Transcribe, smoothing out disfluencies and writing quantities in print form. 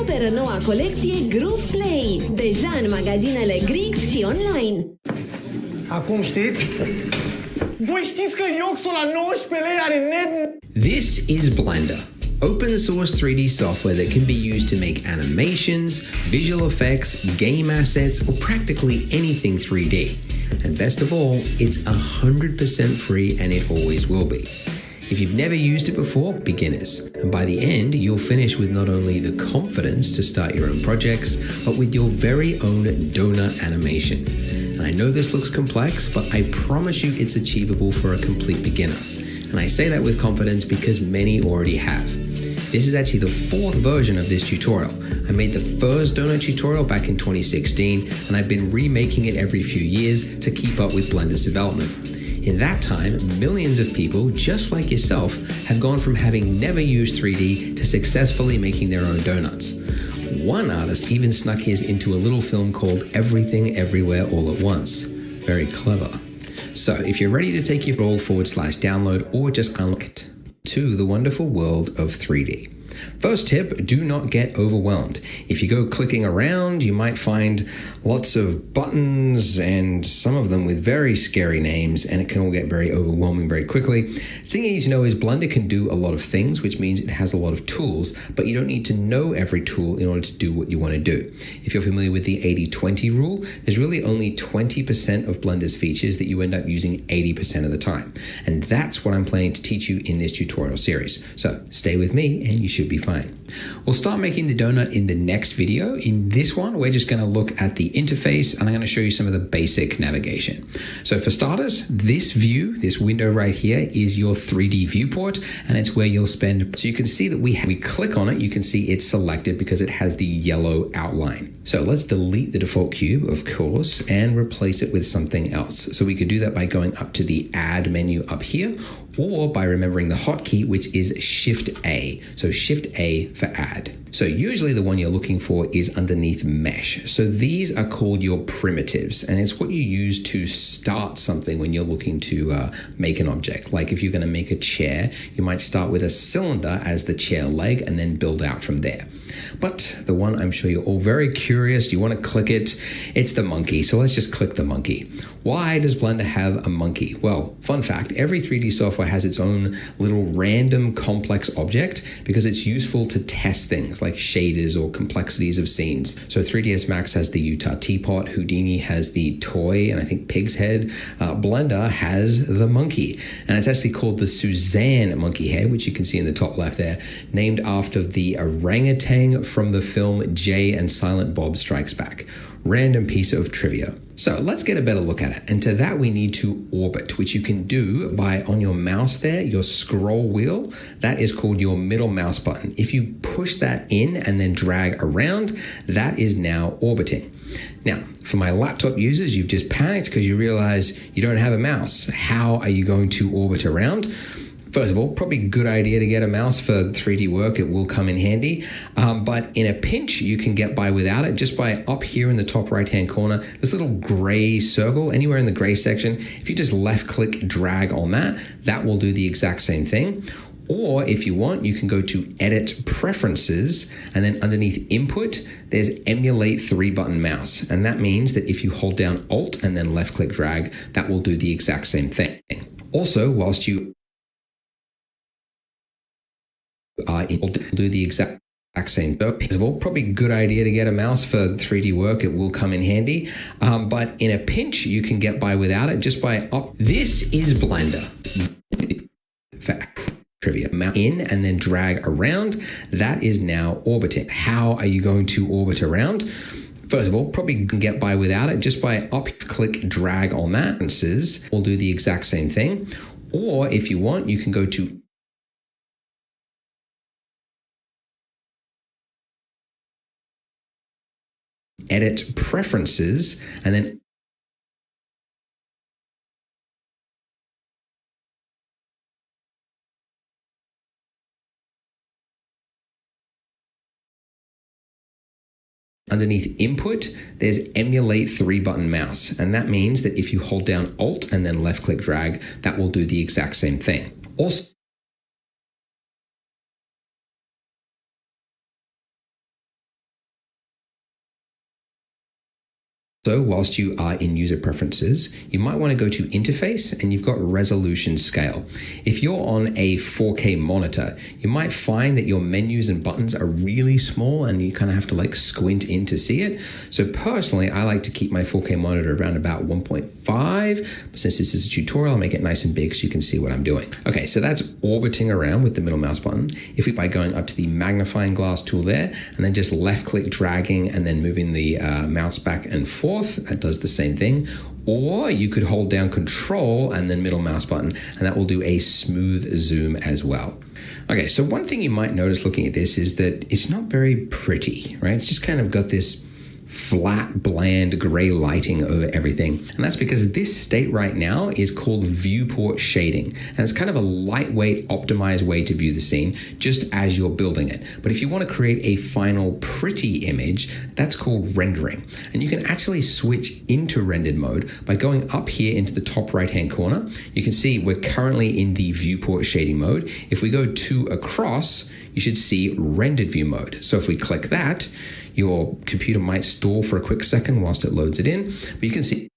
Descoperă noua colecție Groove Play, deja în magazinele Grix și online. Acum știți? Voi știți că Ioxul la 19 lei are net... This is Blender, open source 3D software that can be used to make animations, visual effects, game assets, or practically anything 3D. And best of all, it's 100% free and it always will be. If you've never used it before, beginners. And by the end, you'll finish with not only the confidence to start your own projects, but with your very own donut animation. And I know this looks complex, but I promise you it's achievable for a complete beginner. And I say that with confidence because many already have. This is actually the fourth version of this tutorial. I made the first donut tutorial back in 2016, and I've been remaking it every few years to keep up with Blender's development. In that time, millions of people, just like yourself, have gone from having never used 3D to successfully making their own donuts. One artist even snuck his into a little film called Everything Everywhere All at Once. Very clever. So if you're ready to take your /download or just connect to the wonderful world of 3D. First tip, do not get overwhelmed. If you go clicking around, you might find lots of buttons and some of them with very scary names, and it can all get very overwhelming very quickly. The thing you need to know is Blender can do a lot of things, which means it has a lot of tools, but you don't need to know every tool in order to do what you want to do. If you're familiar with the 80-20 rule, there's really only 20% of Blender's features that you end up using 80% of the time. And that's what I'm planning to teach you in this tutorial series. So stay with me and you should be fine. We'll start making the donut in the next video. In this one, we're just going to look at the interface and I'm going to show you some of the basic navigation. So for starters, this view, this window right here is your 3D viewport, and it's where you'll spend. So you can see that we click on it, you can see it's selected because it has the yellow outline. So let's delete the default cube, of course, and replace it with something else. So we could do that by going up to the add menu up here, or by remembering the hotkey, which is Shift A. So Shift A for add. So usually the one you're looking for is underneath mesh. So these are called your primitives, and it's what you use to start something when you're looking to make an object. Like if you're going to make a chair, you might start with a cylinder as the chair leg and then build out from there. But the one I'm sure you're all very curious, you want to click it, it's the monkey. So let's just click the monkey. Why does Blender have a monkey? Well, fun fact, every 3D software has its own little random complex object because it's useful to test things like shaders or complexities of scenes. So 3ds Max has the Utah teapot, Houdini has the toy, and I think pig's head. Blender has the monkey, and it's actually called the Suzanne monkey head, which you can see in the top left there, named after the orangutan from the film Jay and Silent Bob Strikes Back. Random piece of trivia. So let's get a better look at it. And to that we need to orbit, which you can do by on your mouse there, your scroll wheel, that is called your middle mouse button. If you push that in and then drag around, that is now orbiting. Now, for my laptop users, you've just panicked because you realize you don't have a mouse. How are you going to orbit around? First of all, probably a good idea to get a mouse for 3D work. It will come in handy. But in a pinch, you can get by without it just by up here in the top right-hand corner, this little gray circle, anywhere in the gray section. If you just left-click, drag on that, that will do the exact same thing. Or if you want, you can go to Edit Preferences, and then underneath Input, there's Emulate 3-button mouse. And that means that if you hold down Alt and then left-click, drag, that will do the exact same thing. Also, whilst you do the exact same. First of all, probably a good idea to get a mouse for 3D work. It will come in handy. But in a pinch, you can get by without it just by up. This is Blender. For trivia. In and then drag around. That is now orbiting. How are you going to orbit around? First of all, probably can get by without it just by up-click, drag on that. We'll do the exact same thing. Or if you want, you can go to Edit Preferences, and then underneath Input, there's Emulate 3-button mouse. And that means that if you hold down Alt and then left-click, drag, that will do the exact same thing. Also, Also, whilst you are in user preferences, you might want to go to interface and you've got resolution scale. If you're on a 4K monitor, you might find that your menus and buttons are really small and you kind of have to like squint in to see it. So personally, I like to keep my 4K monitor around about 1.5, but since this is a tutorial, I'll make it nice and big so you can see what I'm doing. Okay, so that's orbiting around with the middle mouse button. If we by going up to the magnifying glass tool there, and then just left click dragging and then moving the mouse back and forth, that does the same thing. Or you could hold down Control and then middle mouse button, and that will do a smooth zoom as well. Okay, so one thing you might notice looking at this is that it's not very pretty, right? It's just kind of got this flat, bland, gray lighting over everything. And that's because this state right now is called viewport shading. And it's kind of a lightweight, optimized way to view the scene just as you're building it. But if you want to create a final pretty image, that's called rendering. And you can actually switch into rendered mode by going up here into the top right-hand corner. You can see we're currently in the viewport shading mode. If we go 2 across, you should see rendered view mode. So if we click that, your computer might stall for a quick second whilst it loads it in, but you can see